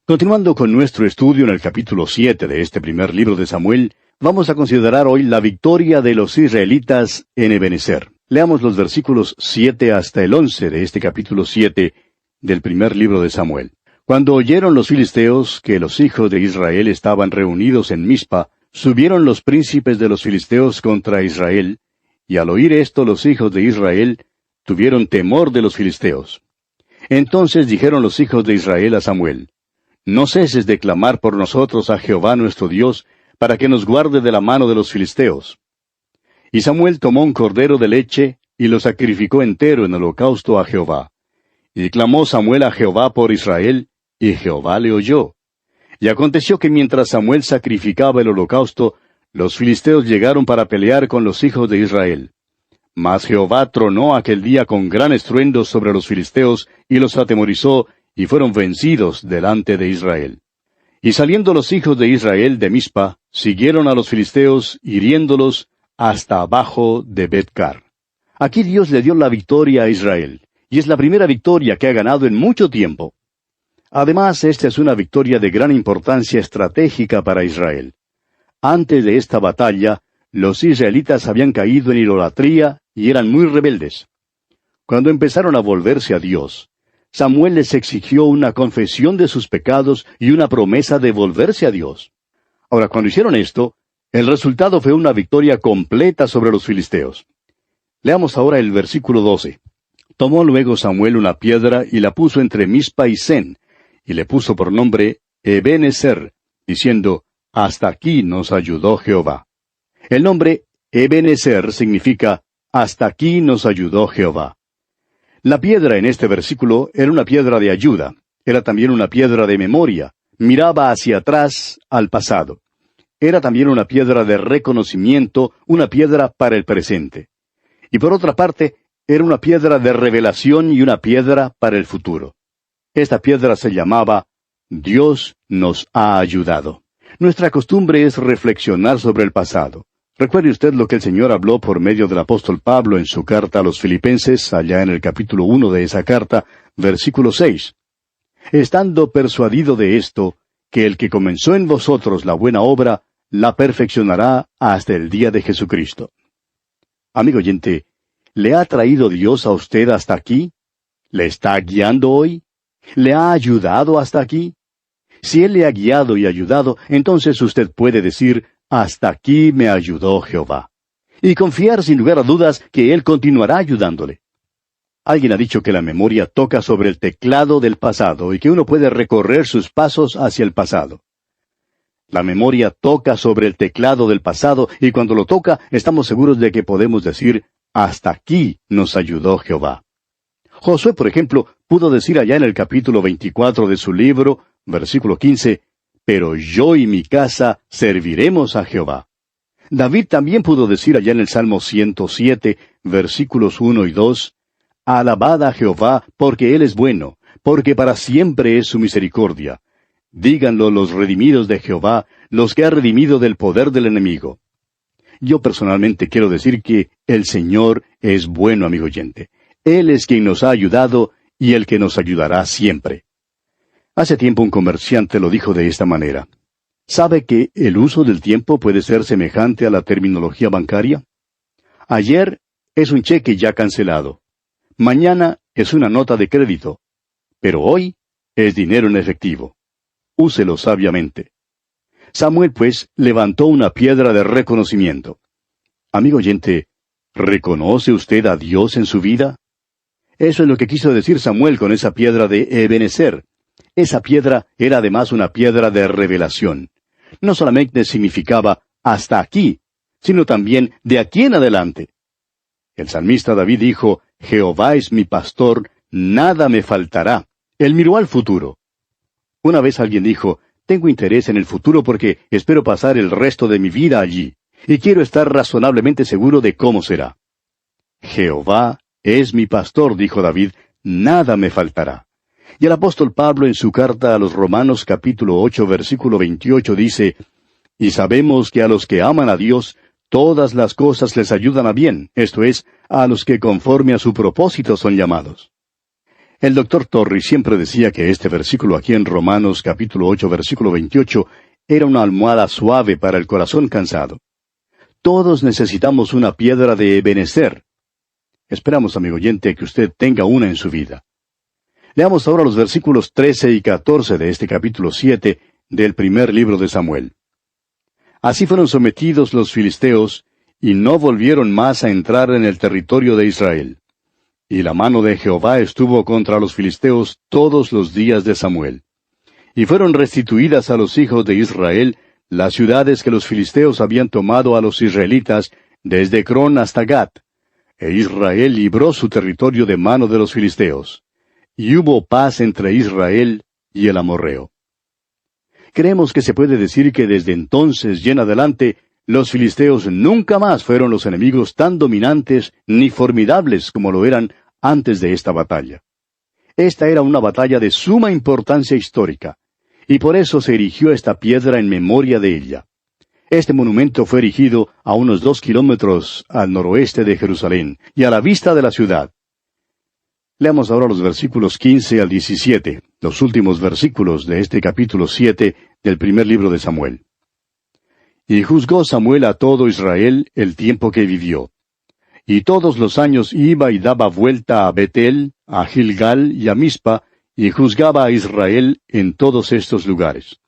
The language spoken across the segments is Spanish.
Continuando con nuestro estudio en el capítulo 7 de este primer libro de Samuel, vamos a considerar hoy la victoria de los israelitas en Ebenezer. Leamos los versículos 7 hasta el 11 de este capítulo 7 del primer libro de Samuel. Cuando oyeron los filisteos que los hijos de Israel estaban reunidos en Mizpa, subieron los príncipes de los filisteos contra Israel, y al oír esto los hijos de Israel tuvieron temor de los filisteos. Entonces dijeron los hijos de Israel a Samuel: No ceses de clamar por nosotros a Jehová nuestro Dios, para que nos guarde de la mano de los filisteos. Y Samuel tomó un cordero de leche, y lo sacrificó entero en holocausto a Jehová. Y clamó Samuel a Jehová por Israel, y Jehová le oyó. Y aconteció que mientras Samuel sacrificaba el holocausto, los filisteos llegaron para pelear con los hijos de Israel. Mas Jehová tronó aquel día con gran estruendo sobre los filisteos, y los atemorizó, y fueron vencidos delante de Israel. Y saliendo los hijos de Israel de Mizpa, siguieron a los filisteos, hiriéndolos hasta abajo de Bet-car. Aquí Dios le dio la victoria a Israel, y es la primera victoria que ha ganado en mucho tiempo. Además, esta es una victoria de gran importancia estratégica para Israel. Antes de esta batalla, los israelitas habían caído en idolatría y eran muy rebeldes. Cuando empezaron a volverse a Dios, Samuel les exigió una confesión de sus pecados y una promesa de volverse a Dios. Ahora, cuando hicieron esto, el resultado fue una victoria completa sobre los filisteos. Leamos ahora el versículo 12. Tomó luego Samuel una piedra y la puso entre Mizpa y Sen, y le puso por nombre Ebenezer, diciendo: Hasta aquí nos ayudó Jehová. El nombre Ebenezer significa Hasta aquí nos ayudó Jehová. La piedra en este versículo era una piedra de ayuda, era también una piedra de memoria, miraba hacia atrás al pasado. Era también una piedra de reconocimiento, una piedra para el presente. Y por otra parte, era una piedra de revelación y una piedra para el futuro. Esta piedra se llamaba Dios nos ha ayudado. Nuestra costumbre es reflexionar sobre el pasado. Recuerde usted lo que el Señor habló por medio del apóstol Pablo en su carta a los Filipenses, allá en el capítulo 1 de esa carta, versículo 6. Estando persuadido de esto, que el que comenzó en vosotros la buena obra, la perfeccionará hasta el día de Jesucristo. Amigo oyente, ¿le ha traído Dios a usted hasta aquí? ¿Le está guiando hoy? ¿Le ha ayudado hasta aquí? Si Él le ha guiado y ayudado, entonces usted puede decir: Hasta aquí me ayudó Jehová. Y confiar sin lugar a dudas que Él continuará ayudándole. Alguien ha dicho que la memoria toca sobre el teclado del pasado y que uno puede recorrer sus pasos hacia el pasado. La memoria toca sobre el teclado del pasado y cuando lo toca estamos seguros de que podemos decir: Hasta aquí nos ayudó Jehová. Josué, por ejemplo, pudo decir allá en el capítulo 24 de su libro, versículo 15, Pero yo y mi casa serviremos a Jehová. David también pudo decir allá en el Salmo 107, versículos 1 y 2, Alabad a Jehová, porque Él es bueno, porque para siempre es su misericordia. Díganlo los redimidos de Jehová, los que ha redimido del poder del enemigo. Yo personalmente quiero decir que el Señor es bueno, amigo oyente. Él es quien nos ha ayudado y el que nos ayudará siempre. Hace tiempo un comerciante lo dijo de esta manera. ¿Sabe que el uso del tiempo puede ser semejante a la terminología bancaria? Ayer es un cheque ya cancelado. Mañana es una nota de crédito. Pero hoy es dinero en efectivo. Úselo sabiamente. Samuel, pues, levantó una piedra de reconocimiento. Amigo oyente, ¿reconoce usted a Dios en su vida? Eso es lo que quiso decir Samuel con esa piedra de Ebenezer. Esa piedra era además una piedra de revelación. No solamente significaba hasta aquí, sino también de aquí en adelante. El salmista David dijo, Jehová es mi pastor, nada me faltará. Él miró al futuro. Una vez alguien dijo, tengo interés en el futuro porque espero pasar el resto de mi vida allí, y quiero estar razonablemente seguro de cómo será. Jehová es mi pastor, dijo David, nada me faltará. Y el apóstol Pablo en su carta a los Romanos capítulo 8 versículo 28 dice, Y sabemos que a los que aman a Dios, todas las cosas les ayudan a bien, esto es, a los que conforme a su propósito son llamados. El doctor Torrey siempre decía que este versículo aquí en Romanos capítulo 8, versículo 28, era una almohada suave para el corazón cansado. Todos necesitamos una piedra de Ebenezer. Esperamos, amigo oyente, que usted tenga una en su vida. Leamos ahora los versículos 13 y 14 de este capítulo 7 del primer libro de Samuel. Así fueron sometidos los filisteos, y no volvieron más a entrar en el territorio de Israel. Y la mano de Jehová estuvo contra los filisteos todos los días de Samuel. Y fueron restituidas a los hijos de Israel las ciudades que los filisteos habían tomado a los israelitas desde Crón hasta Gat. E Israel libró su territorio de mano de los filisteos. Y hubo paz entre Israel y el amorreo. Creemos que se puede decir que desde entonces y en adelante, los filisteos nunca más fueron los enemigos tan dominantes ni formidables como lo eran antes de esta batalla. Esta era una batalla de suma importancia histórica, y por eso se erigió esta piedra en memoria de ella. Este monumento fue erigido a unos 2 kilómetros al noroeste de Jerusalén, y a la vista de la ciudad. Leamos ahora los versículos 15 al 17, los últimos versículos de este capítulo 7 del primer libro de Samuel. Y juzgó Samuel a todo Israel el tiempo que vivió. Y todos los años iba y daba vuelta a Betel, a Gilgal y a Mizpa, y juzgaba a Israel en todos estos lugares.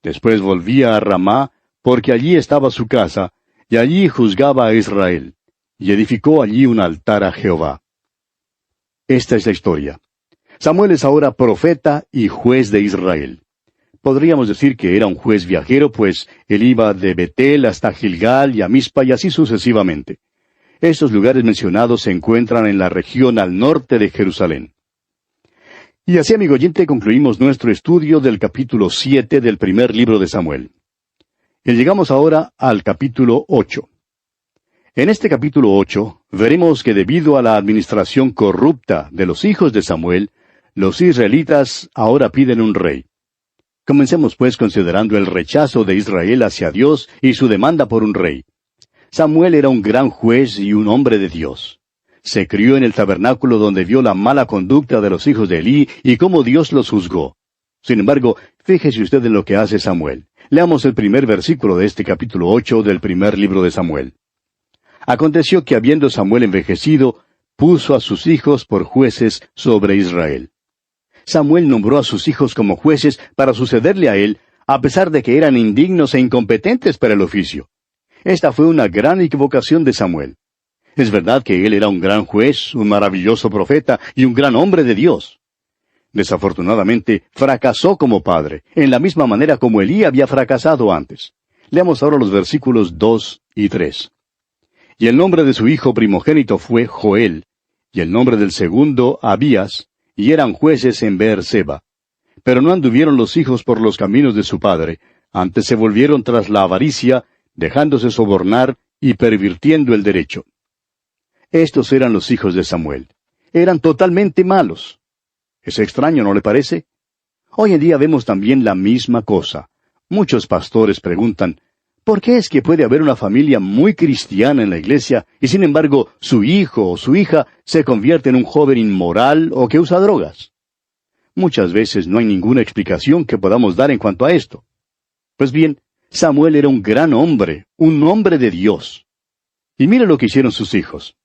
Después volvía a Ramá, porque allí estaba su casa, y allí juzgaba a Israel, y edificó allí un altar a Jehová. Esta es la historia. Samuel es ahora profeta y juez de Israel. Podríamos decir que era un juez viajero, pues él iba de Betel hasta Gilgal y a Mizpa y así sucesivamente. Estos lugares mencionados se encuentran en la región al norte de Jerusalén. Y así, amigo oyente, concluimos nuestro estudio del capítulo 7 del primer libro de Samuel. Y llegamos ahora al capítulo 8. En este capítulo 8 veremos que debido a la administración corrupta de los hijos de Samuel, los israelitas ahora piden un rey. Comencemos pues considerando el rechazo de Israel hacia Dios y su demanda por un rey. Samuel era un gran juez y un hombre de Dios. Se crió en el tabernáculo donde vio la mala conducta de los hijos de Elí y cómo Dios los juzgó. Sin embargo, fíjese usted en lo que hace Samuel. Leamos el primer versículo de este capítulo 8 del primer libro de Samuel. Aconteció que habiendo Samuel envejecido, puso a sus hijos por jueces sobre Israel. Samuel nombró a sus hijos como jueces para sucederle a él, a pesar de que eran indignos e incompetentes para el oficio. Esta fue una gran equivocación de Samuel. Es verdad que él era un gran juez, un maravilloso profeta y un gran hombre de Dios. Desafortunadamente, fracasó como padre, en la misma manera como Elí había fracasado antes. Leamos ahora los versículos 2 y 3. Y el nombre de su hijo primogénito fue Joel, y el nombre del segundo Abías, y eran jueces en Beer-seba. Pero no anduvieron los hijos por los caminos de su padre, antes se volvieron tras la avaricia, dejándose sobornar y pervirtiendo el derecho. Estos eran los hijos de Samuel. Eran totalmente malos. Es extraño, ¿no le parece? Hoy en día vemos también la misma cosa. Muchos pastores preguntan, ¿por qué es que puede haber una familia muy cristiana en la iglesia y sin embargo su hijo o su hija se convierte en un joven inmoral o que usa drogas? Muchas veces no hay ninguna explicación que podamos dar en cuanto a esto. Pues bien, Samuel era un gran hombre, un hombre de Dios. Y mire lo que hicieron sus hijos.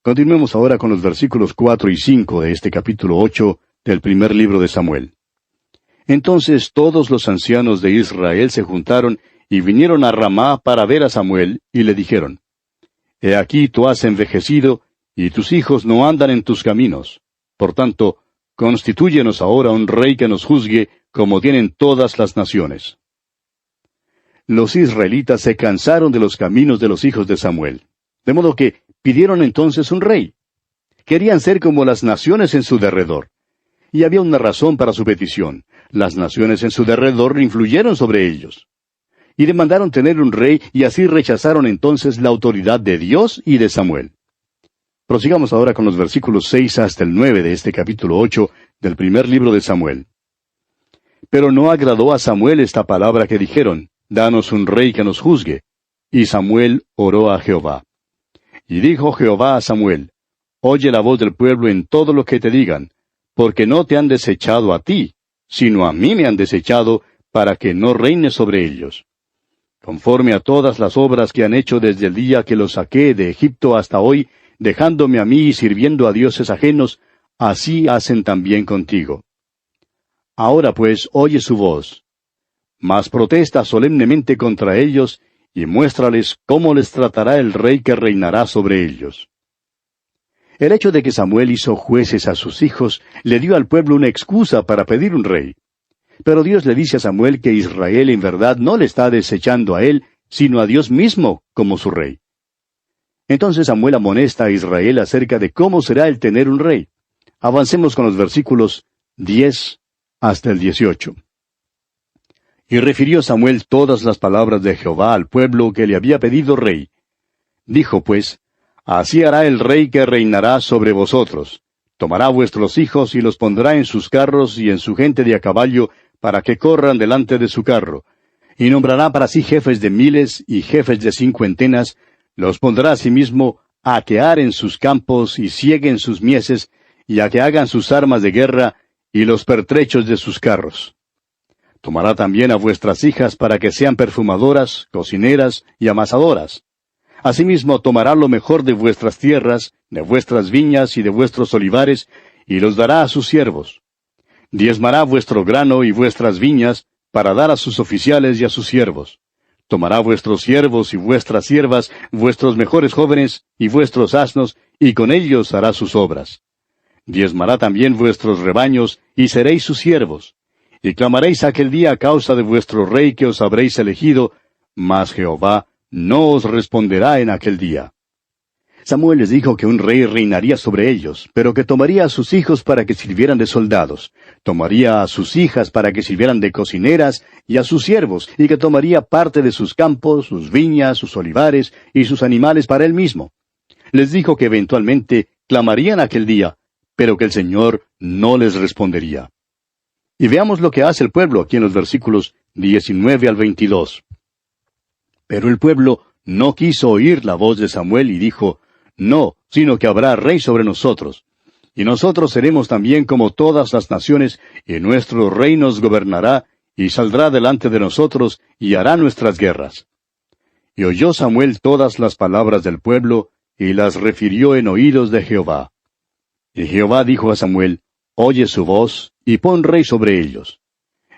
Continuemos ahora con los versículos 4 y 5 de este capítulo 8 del primer libro de Samuel. Entonces todos los ancianos de Israel se juntaron y vinieron a Ramá para ver a Samuel, y le dijeron, He aquí tú has envejecido, y tus hijos no andan en tus caminos. Por tanto, constitúyenos ahora un rey que nos juzgue, como tienen todas las naciones. Los israelitas se cansaron de los caminos de los hijos de Samuel, de modo que pidieron entonces un rey. Querían ser como las naciones en su derredor. Y había una razón para su petición. Las naciones en su derredor influyeron sobre ellos. Y demandaron tener un rey, y así rechazaron entonces la autoridad de Dios y de Samuel. Prosigamos ahora con los versículos 6 hasta el 9 de este capítulo 8 del primer libro de Samuel. Pero no agradó a Samuel esta palabra que dijeron, Danos un rey que nos juzgue. Y Samuel oró a Jehová. Y dijo Jehová a Samuel, Oye la voz del pueblo en todo lo que te digan, porque no te han desechado a ti, sino a mí me han desechado, para que no reine sobre ellos. Conforme a todas las obras que han hecho desde el día que los saqué de Egipto hasta hoy, dejándome a mí y sirviendo a dioses ajenos, así hacen también contigo. Ahora pues, oye su voz. Mas protesta solemnemente contra ellos, y muéstrales cómo les tratará el rey que reinará sobre ellos. El hecho de que Samuel hizo jueces a sus hijos le dio al pueblo una excusa para pedir un rey. Pero Dios le dice a Samuel que Israel en verdad no le está desechando a él, sino a Dios mismo como su rey. Entonces Samuel amonesta a Israel acerca de cómo será el tener un rey. Avancemos con los versículos 10 hasta el 18. Y refirió Samuel todas las palabras de Jehová al pueblo que le había pedido rey. Dijo pues, así hará el rey que reinará sobre vosotros. Tomará vuestros hijos y los pondrá en sus carros y en su gente de a caballo, para que corran delante de su carro. Y nombrará para sí jefes de miles y jefes de cincuentenas, los pondrá asimismo a que aren sus campos y sieguen sus mieses, y a que hagan sus armas de guerra y los pertrechos de sus carros. Tomará también a vuestras hijas para que sean perfumadoras, cocineras y amasadoras. Asimismo tomará lo mejor de vuestras tierras, de vuestras viñas y de vuestros olivares, y los dará a sus siervos. Diezmará vuestro grano y vuestras viñas, para dar a sus oficiales y a sus siervos. Tomará vuestros siervos y vuestras siervas, vuestros mejores jóvenes y vuestros asnos, y con ellos hará sus obras. Diezmará también vuestros rebaños, y seréis sus siervos. Y clamaréis aquel día a causa de vuestro rey que os habréis elegido, mas Jehová no os responderá en aquel día. Samuel les dijo que un rey reinaría sobre ellos, pero que tomaría a sus hijos para que sirvieran de soldados, tomaría a sus hijas para que sirvieran de cocineras y a sus siervos, y que tomaría parte de sus campos, sus viñas, sus olivares y sus animales para él mismo. Les dijo que eventualmente clamarían aquel día, pero que el Señor no les respondería. Y veamos lo que hace el pueblo aquí en los versículos 19 al 22. Pero el pueblo no quiso oír la voz de Samuel y dijo, no, sino que habrá rey sobre nosotros. Y nosotros seremos también como todas las naciones, y nuestro rey nos gobernará, y saldrá delante de nosotros, y hará nuestras guerras. Y oyó Samuel todas las palabras del pueblo, y las refirió en oídos de Jehová. Y Jehová dijo a Samuel, oye su voz, y pon rey sobre ellos.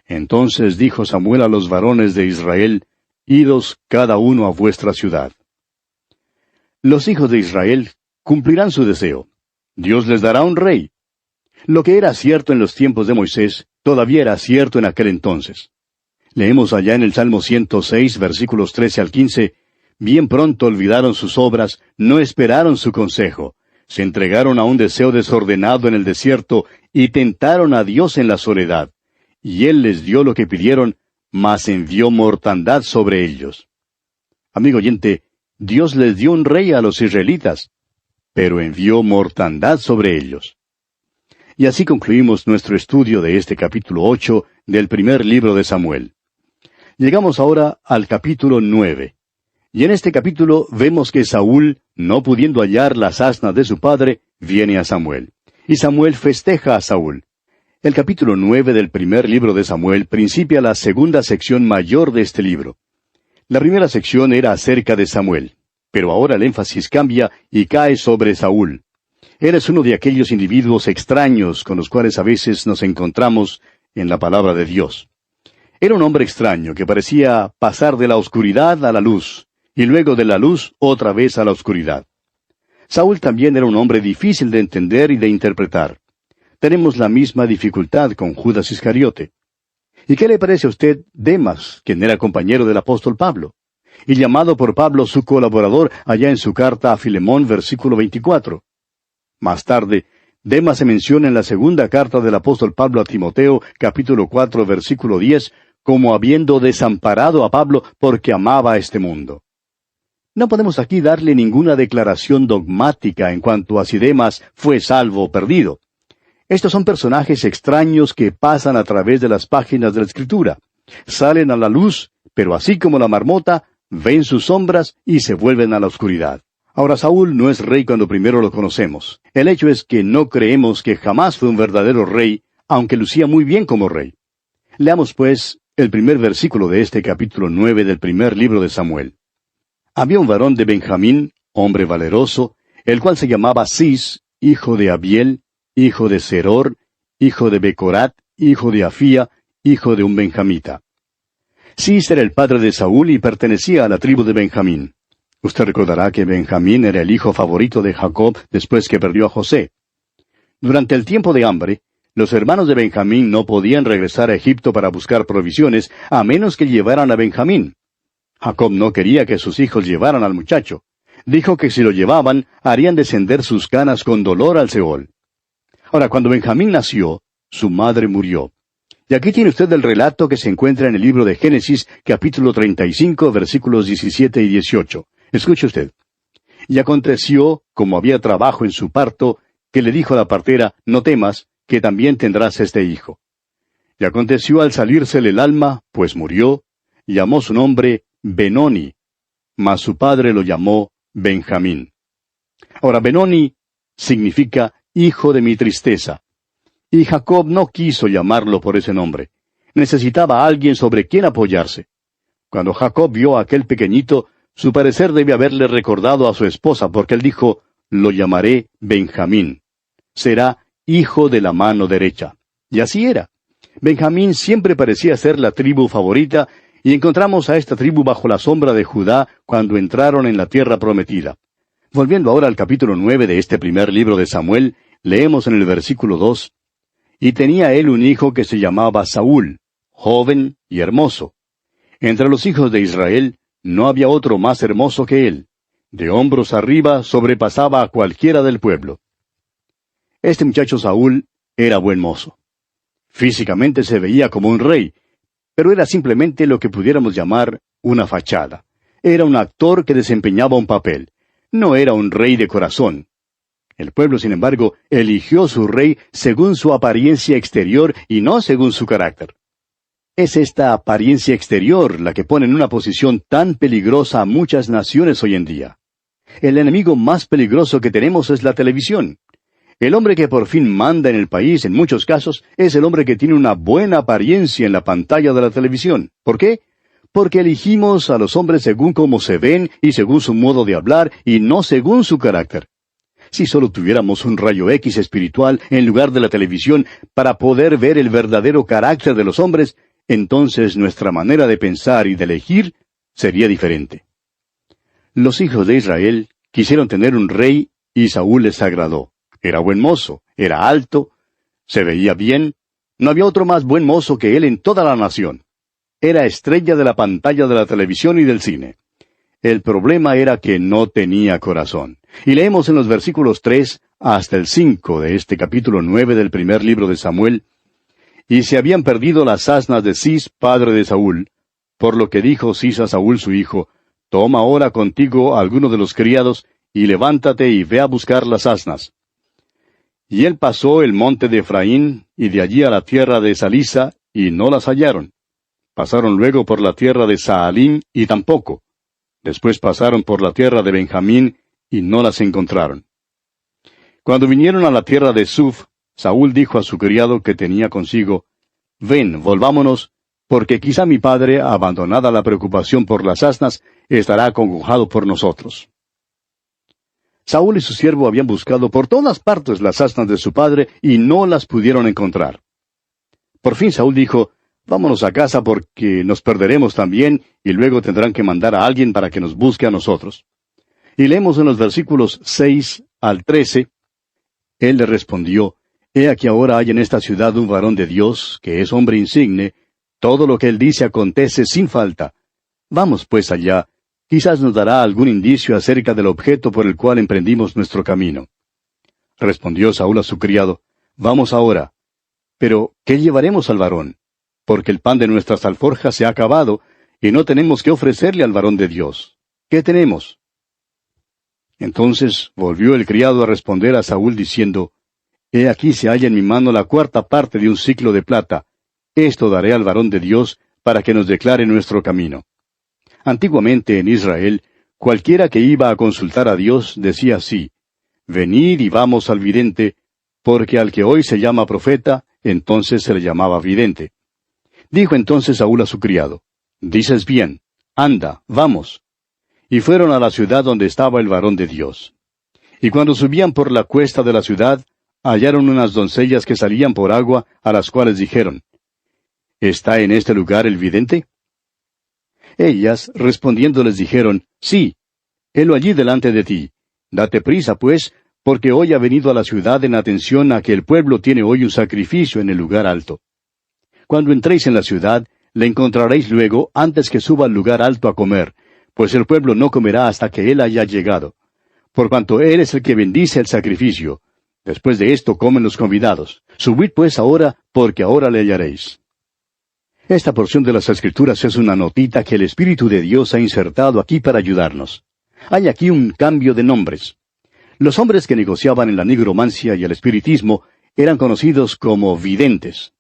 Entonces dijo Samuel a los varones de Israel, idos cada uno a vuestra ciudad. Los hijos de Israel cumplirán su deseo. Dios les dará un rey. Lo que era cierto en los tiempos de Moisés, todavía era cierto en aquel entonces. Leemos allá en el Salmo 106, versículos 13 al 15, bien pronto olvidaron sus obras, no esperaron su consejo, se entregaron a un deseo desordenado en el desierto y tentaron a Dios en la soledad. Y Él les dio lo que pidieron, mas envió mortandad sobre ellos. Amigo oyente, Dios les dio un rey a los israelitas, pero envió mortandad sobre ellos. Y así concluimos nuestro estudio de este capítulo 8 del primer libro de Samuel. Llegamos ahora al capítulo 9. Y en este capítulo vemos que Saúl, no pudiendo hallar las asnas de su padre, viene a Samuel. Y Samuel festeja a Saúl. El capítulo 9 del primer libro de Samuel principia la segunda sección mayor de este libro. La primera sección era acerca de Samuel, pero ahora el énfasis cambia y cae sobre Saúl. Él es uno de aquellos individuos extraños con los cuales a veces nos encontramos en la palabra de Dios. Era un hombre extraño que parecía pasar de la oscuridad a la luz, y luego de la luz otra vez a la oscuridad. Saúl también era un hombre difícil de entender y de interpretar. Tenemos la misma dificultad con Judas Iscariote. ¿Y qué le parece a usted Demas, quien era compañero del apóstol Pablo? Y llamado por Pablo su colaborador allá en su carta a Filemón, versículo 24. Más tarde, Demas se menciona en la segunda carta del apóstol Pablo a Timoteo, capítulo 4, versículo 10, como habiendo desamparado a Pablo porque amaba a este mundo. No podemos aquí darle ninguna declaración dogmática en cuanto a si Demas fue salvo o perdido. Estos son personajes extraños que pasan a través de las páginas de la Escritura. Salen a la luz, pero así como la marmota, ven sus sombras y se vuelven a la oscuridad. Ahora, Saúl no es rey cuando primero lo conocemos. El hecho es que no creemos que jamás fue un verdadero rey, aunque lucía muy bien como rey. Leamos, pues, el primer versículo de este capítulo 9 del primer libro de Samuel. Había un varón de Benjamín, hombre valeroso, el cual se llamaba Cis, hijo de Abiel, hijo de Seror, hijo de Becorat, hijo de Afía, hijo de un benjamita. Cis era el padre de Saúl y pertenecía a la tribu de Benjamín. Usted recordará que Benjamín era el hijo favorito de Jacob después que perdió a José. Durante el tiempo de hambre, los hermanos de Benjamín no podían regresar a Egipto para buscar provisiones a menos que llevaran a Benjamín. Jacob no quería que sus hijos llevaran al muchacho. Dijo que si lo llevaban, harían descender sus canas con dolor al Seol. Ahora, cuando Benjamín nació, su madre murió. Y aquí tiene usted el relato que se encuentra en el libro de Génesis, capítulo 35, versículos 17 y 18. Escuche usted. Y aconteció, como había trabajo en su parto, que le dijo a la partera, no temas, que también tendrás este hijo. Y aconteció al salírsele el alma, pues murió, llamó su nombre Benoni, mas su padre lo llamó Benjamín. Ahora, Benoni significa hijo de mi tristeza. Y Jacob no quiso llamarlo por ese nombre. Necesitaba a alguien sobre quien apoyarse. Cuando Jacob vio a aquel pequeñito, su parecer debe haberle recordado a su esposa, porque él dijo, lo llamaré Benjamín. Será hijo de la mano derecha. Y así era. Benjamín siempre parecía ser la tribu favorita, y encontramos a esta tribu bajo la sombra de Judá cuando entraron en la tierra prometida. Volviendo ahora al capítulo 9 de este primer libro de Samuel, leemos en el versículo 2, y tenía él un hijo que se llamaba Saúl, joven y hermoso. Entre los hijos de Israel no había otro más hermoso que él. De hombros arriba sobrepasaba a cualquiera del pueblo. Este muchacho Saúl era buen mozo. Físicamente se veía como un rey, pero era simplemente lo que pudiéramos llamar una fachada. Era un actor que desempeñaba un papel. No era un rey de corazón. El pueblo, sin embargo, eligió su rey según su apariencia exterior y no según su carácter. Es esta apariencia exterior la que pone en una posición tan peligrosa a muchas naciones hoy en día. El enemigo más peligroso que tenemos es la televisión. El hombre que por fin manda en el país, en muchos casos, es el hombre que tiene una buena apariencia en la pantalla de la televisión. ¿Por qué? Porque elegimos a los hombres según cómo se ven y según su modo de hablar y no según su carácter. Si solo tuviéramos un rayo X espiritual en lugar de la televisión para poder ver el verdadero carácter de los hombres, entonces nuestra manera de pensar y de elegir sería diferente. Los hijos de Israel quisieron tener un rey y Saúl les agradó. Era buen mozo, era alto, se veía bien. No había otro más buen mozo que él en toda la nación. Era estrella de la pantalla de la televisión y del cine. El problema era que no tenía corazón. Y leemos en los versículos 3 hasta el 5 de este capítulo 9 del primer libro de Samuel, y se habían perdido las asnas de Cis, padre de Saúl, por lo que dijo Cis a Saúl su hijo, toma ahora contigo a alguno de los criados, y levántate y ve a buscar las asnas. Y él pasó el monte de Efraín, y de allí a la tierra de Salisa, y no las hallaron. Pasaron luego por la tierra de Saalim, y tampoco. Después pasaron por la tierra de Benjamín, y no las encontraron. Cuando vinieron a la tierra de Suf, Saúl dijo a su criado que tenía consigo, ven, volvámonos, porque quizá mi padre, abandonada la preocupación por las asnas, estará acongojado por nosotros. Saúl y su siervo habían buscado por todas partes las asnas de su padre y no las pudieron encontrar. Por fin Saúl dijo, vámonos a casa porque nos perderemos también y luego tendrán que mandar a alguien para que nos busque a nosotros. Y leemos en los versículos 6 al 13, él le respondió, he aquí ahora hay en esta ciudad un varón de Dios, que es hombre insigne, todo lo que él dice acontece sin falta. Vamos pues allá, quizás nos dará algún indicio acerca del objeto por el cual emprendimos nuestro camino. Respondió Saúl a su criado, vamos ahora. Pero, ¿qué llevaremos al varón? Porque el pan de nuestras alforjas se ha acabado, y no tenemos que ofrecerle al varón de Dios. ¿Qué tenemos? Entonces volvió el criado a responder a Saúl diciendo, he aquí se halla en mi mano la cuarta parte de un siclo de plata. Esto daré al varón de Dios para que nos declare nuestro camino. Antiguamente en Israel, Cualquiera que iba a consultar a Dios decía así: venid y vamos al vidente, porque al que hoy se llama profeta, entonces se le llamaba vidente. Dijo entonces Saúl a su criado: dices bien, anda, vamos. Y fueron a la ciudad donde estaba el varón de Dios. Y cuando subían por la cuesta de la ciudad, hallaron unas doncellas que salían por agua, a las cuales dijeron: ¿está en este lugar el vidente? Ellas, respondiendo, les dijeron: sí, helo allí delante de ti. Date prisa, pues, porque hoy ha venido a la ciudad en atención a que el pueblo tiene hoy un sacrificio en el lugar alto. Cuando entréis en la ciudad, le encontraréis luego antes que suba al lugar alto a comer, pues el pueblo no comerá hasta que él haya llegado. Por cuanto él es el que bendice el sacrificio. Después de esto comen los convidados. Subid pues ahora, porque ahora le hallaréis. Esta porción de las Escrituras es una notita que el Espíritu de Dios ha insertado aquí para ayudarnos. Hay aquí un cambio de nombres. Los hombres que negociaban en la nigromancia y el espiritismo eran conocidos como videntes.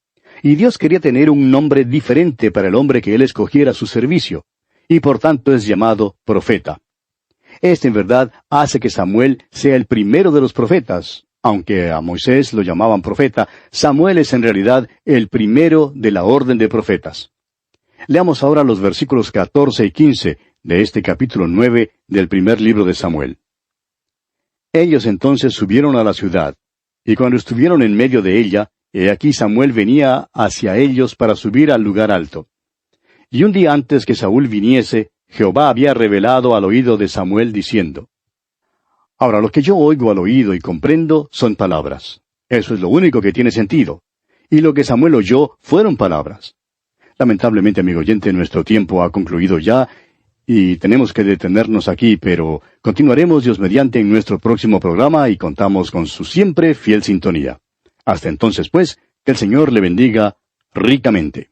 Y Dios quería tener un nombre diferente para el hombre que él escogiera a su servicio, y por tanto es llamado profeta. Este en verdad hace que Samuel sea el primero de los profetas. Aunque a Moisés lo llamaban profeta, Samuel es en realidad el primero de la orden de profetas. Leamos ahora los versículos 14 y 15 de este capítulo 9 del primer libro de Samuel. Ellos entonces subieron a la ciudad, y cuando estuvieron en medio de ella, he aquí Samuel venía hacia ellos para subir al lugar alto. Y un día antes que Saúl viniese, Jehová había revelado al oído de Samuel diciendo: ahora lo que yo oigo al oído y comprendo son palabras. Eso es lo único que tiene sentido. Y lo que Samuel oyó fueron palabras. Lamentablemente, amigo oyente, nuestro tiempo ha concluido ya, y tenemos que detenernos aquí, pero continuaremos Dios mediante en nuestro próximo programa y contamos con su siempre fiel sintonía. Hasta entonces, pues, que el Señor le bendiga ricamente.